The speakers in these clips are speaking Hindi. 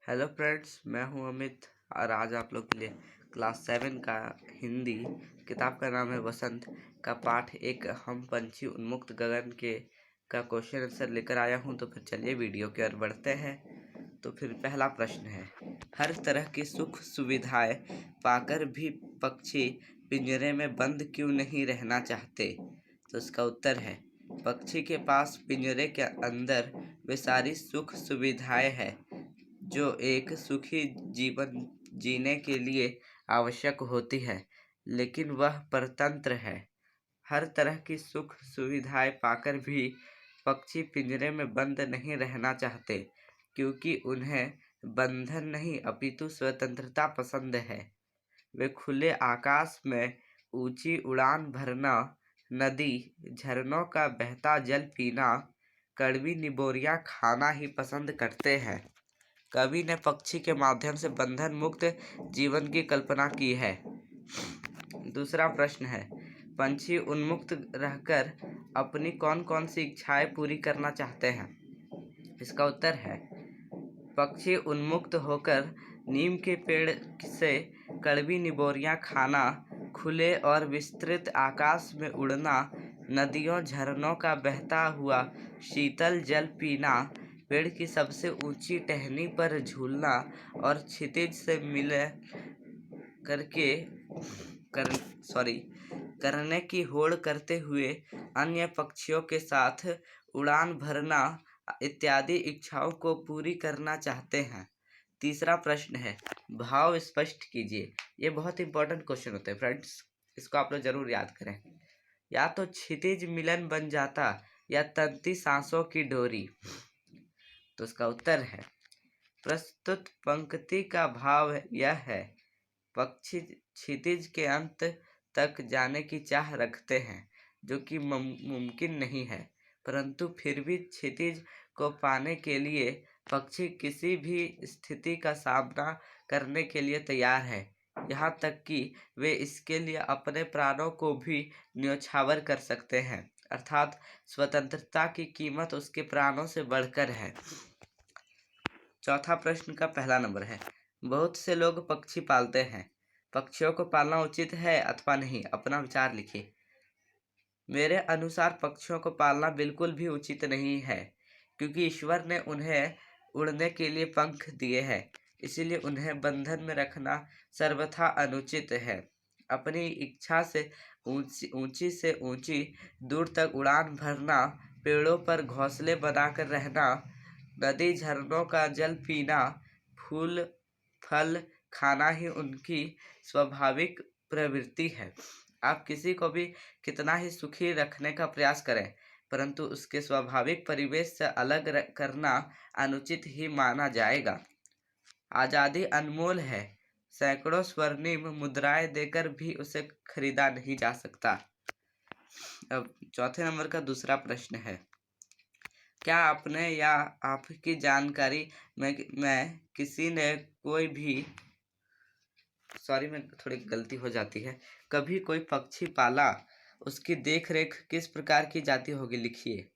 हेलो फ्रेंड्स, मैं हूं अमित और आज आप लोग के लिए क्लास 7 का हिंदी किताब का नाम है वसंत का पाठ एक हम पंछी उन्मुक्त गगन के का क्वेश्चन आंसर लेकर आया हूं। तो फिर चलिए वीडियो की ओर बढ़ते हैं। तो फिर पहला प्रश्न है, हर तरह की सुख सुविधाएं पाकर भी पक्षी पिंजरे में बंद क्यों नहीं रहना चाहते? तो इसका उत्तर है, पक्षी के पास पिंजरे के अंदर वे सारी सुख सुविधाएं हैं जो एक सुखी जीवन जीने के लिए आवश्यक होती है, लेकिन वह परतंत्र है। हर तरह की सुख सुविधाएं पाकर भी पक्षी पिंजरे में बंद नहीं रहना चाहते, क्योंकि उन्हें बंधन नहीं अपितु स्वतंत्रता पसंद है। वे खुले आकाश में ऊंची उड़ान भरना, नदी झरनों का बहता जल पीना, कड़वी निबोरियां खाना ही पसंद करते हैं। कवि ने पक्षी के माध्यम से बंधन मुक्त जीवन की कल्पना की है। दूसरा प्रश्न है, पंछी उन्मुक्त रहकर अपनी कौन कौन सी इच्छाएं पूरी करना चाहते हैं? इसका उत्तर है, पक्षी उन्मुक्त होकर नीम के पेड़ से कड़वी निबोरियां खाना, खुले और विस्तृत आकाश में उड़ना, नदियों झरनों का बहता हुआ शीतल जल पीना, पेड़ की सबसे ऊंची टहनी पर झूलना और क्षितिज से मिले करने की होड़ करते हुए अन्य पक्षियों के साथ उड़ान भरना इत्यादि इच्छाओं को पूरी करना चाहते हैं। तीसरा प्रश्न है, भाव स्पष्ट कीजिए। ये बहुत इंपॉर्टेंट क्वेश्चन होते हैं फ्रेंड्स, इसको आप लोग जरूर याद करें। या तो क्षितिज मिलन बन जाता या तंती सांसों की डोरी। तो इसका उत्तर है, प्रस्तुत पंक्ति का भाव यह है, पक्षी क्षितिज के अंत तक जाने की चाह रखते हैं, जो कि मुमकिन नहीं है, परंतु फिर भी क्षितिज को पाने के लिए पक्षी किसी भी स्थिति का सामना करने के लिए तैयार है, यहाँ तक कि वे इसके लिए अपने प्राणों को भी न्योछावर कर सकते हैं, अर्थात स्वतंत्रता की कीमत उसके प्राणों से बढ़कर है। चौथा प्रश्न का पहला नंबर है, बहुत से लोग पक्षी पालते हैं, पक्षियों को पालना उचित है अथवा नहीं? अपना विचार लिखिए। मेरे अनुसार पक्षियों को पालना बिल्कुल भी उचित नहीं है, क्योंकि ईश्वर ने उन्हें उड़ने के लिए पंख दिए हैं, इसीलिए उन्हें बंधन में रखना सर्वथा अनुचित है। अपनी इच्छा से ऊंची से ऊंची दूर तक उड़ान भरना, पेड़ों पर घोंसले बनाकर रहना, नदी झरनों का जल पीना, फूल फल खाना ही उनकी स्वाभाविक प्रवृत्ति है। आप किसी को भी कितना ही सुखी रखने का प्रयास करें, परंतु उसके स्वाभाविक परिवेश से अलग करना अनुचित ही माना जाएगा। आज़ादी अनमोल है, सैकड़ों स्वर्णिम मुद्राएं देकर भी उसे खरीदा नहीं जा सकता। अब चौथे नंबर का दूसरा प्रश्न है, क्या आपने या आपकी जानकारी में किसी ने कोई भी में थोड़ी गलती हो जाती है, कभी कोई पक्षी पाला? उसकी देखरेख किस प्रकार की जाती होगी? लिखिए।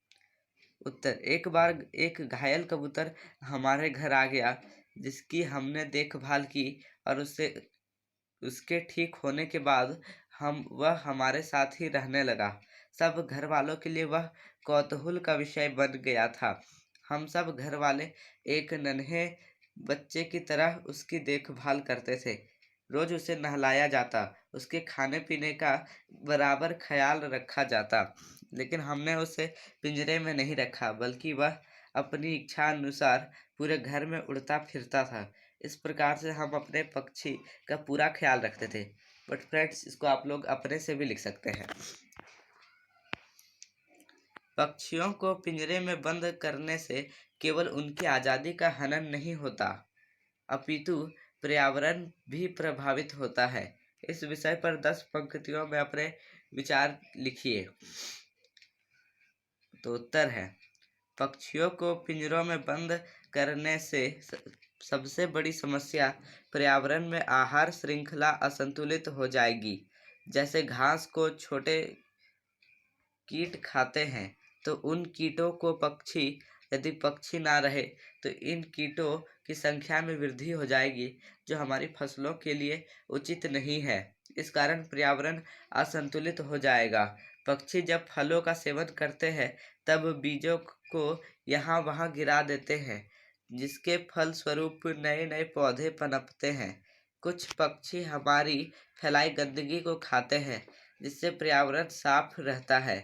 उत्तर, एक बार एक घायल कबूतर हमारे घर आ गया, जिसकी हमने देखभाल की और उसके ठीक होने के बाद वह हमारे साथ ही रहने लगा। सब घर वालों के लिए वह कौतूहल का विषय बन गया था। हम सब घर वाले एक नन्हे बच्चे की तरह उसकी देखभाल करते थे। रोज उसे नहलाया जाता, उसके खाने पीने का बराबर ख्याल रखा जाता, लेकिन हमने उसे पिंजरे में नहीं रखा, बल्कि वह अपनी इच्छा अनुसार पूरे घर में उड़ता फिरता था। इस प्रकार से हम अपने पक्षी का पूरा ख्याल रखते थे। बट फ्रेंड्स, इसको आप लोग अपने से भी लिख सकते हैं। पक्षियों को पिंजरे में बंद करने से केवल उनकी आज़ादी का हनन नहीं होता, अपितु पर्यावरण भी प्रभावित होता है। इस विषय पर 10 पंक्तियों में अपने विचार लिखिए। तो उत्तर है, पक्षियों को पिंजरों में बंद करने से सबसे बड़ी समस्या पर्यावरण में आहार श्रृंखला असंतुलित हो जाएगी। जैसे घास को छोटे कीट खाते हैं, तो उन कीटों को पक्षी यदि पक्षी ना रहे तो इन कीटों की संख्या में वृद्धि हो जाएगी, जो हमारी फसलों के लिए उचित नहीं है। इस कारण पर्यावरण असंतुलित हो जाएगा। पक्षी जब फलों का सेवन करते हैं तब बीजों को यहाँ वहाँ गिरा देते हैं, जिसके फलस्वरूप नए नए पौधे पनपते हैं। कुछ पक्षी हमारी फैलाई गंदगी को खाते हैं, जिससे पर्यावरण साफ रहता है।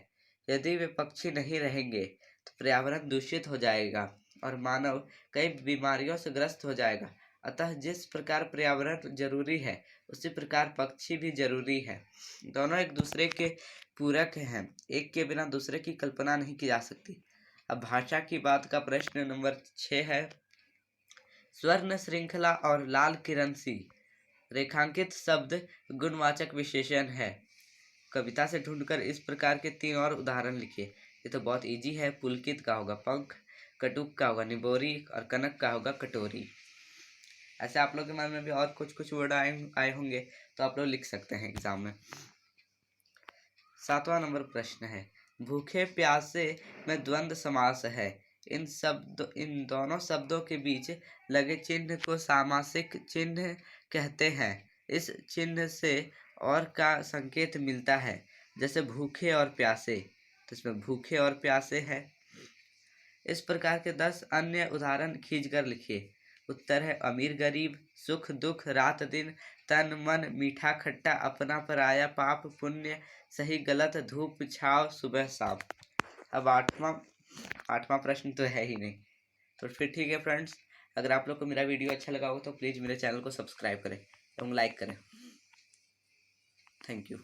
यदि वे पक्षी नहीं रहेंगे तो पर्यावरण दूषित हो जाएगा और मानव कई बीमारियों से ग्रस्त हो जाएगा। अतः जिस प्रकार पर्यावरण जरूरी है, उसी प्रकार पक्षी भी जरूरी है। दोनों एक दूसरे के पूरक हैं, एक के बिना दूसरे की कल्पना नहीं की जा सकती। अब भाषा की बात का प्रश्न नंबर 6 है। स्वर्ण श्रृंखला और लाल किरण सी रेखांकित शब्द गुणवाचक विशेषण है। कविता से ढूंढकर इस प्रकार के 3 और उदाहरण लिखिए। ये तो बहुत इजी है। पुलकित का होगा पंख, कटुक का होगा निबोरी और कनक का होगा कटोरी। ऐसे आप लोग के मन में भी और कुछ कुछ वर्ड आए होंगे, तो आप लोग लिख सकते हैं एग्जाम में। 7वां नंबर प्रश्न है, भूखे प्यासे में द्वंद्व समास है। इन दोनों शब्दों के बीच लगे चिन्ह को सामासिक चिन्ह कहते हैं। इस चिन्ह से और का संकेत मिलता है, जैसे भूखे और प्यासे, तो इसमें भूखे और प्यासे है। इस प्रकार के 10 अन्य उदाहरण खींचकर लिखिए। उत्तर है अमीर गरीब, सुख दुख, रात दिन, तन मन, मीठा खट्टा, अपना पराया, पाप पुण्य, सही गलत, धूप छाव, सुबह शाम। अब आठवां प्रश्न तो है ही नहीं, तो फिर ठीक है फ्रेंड्स, अगर आप लोग को मेरा वीडियो अच्छा लगा हो तो प्लीज़ मेरे चैनल को सब्सक्राइब करें एवं लाइक करें। Thank you.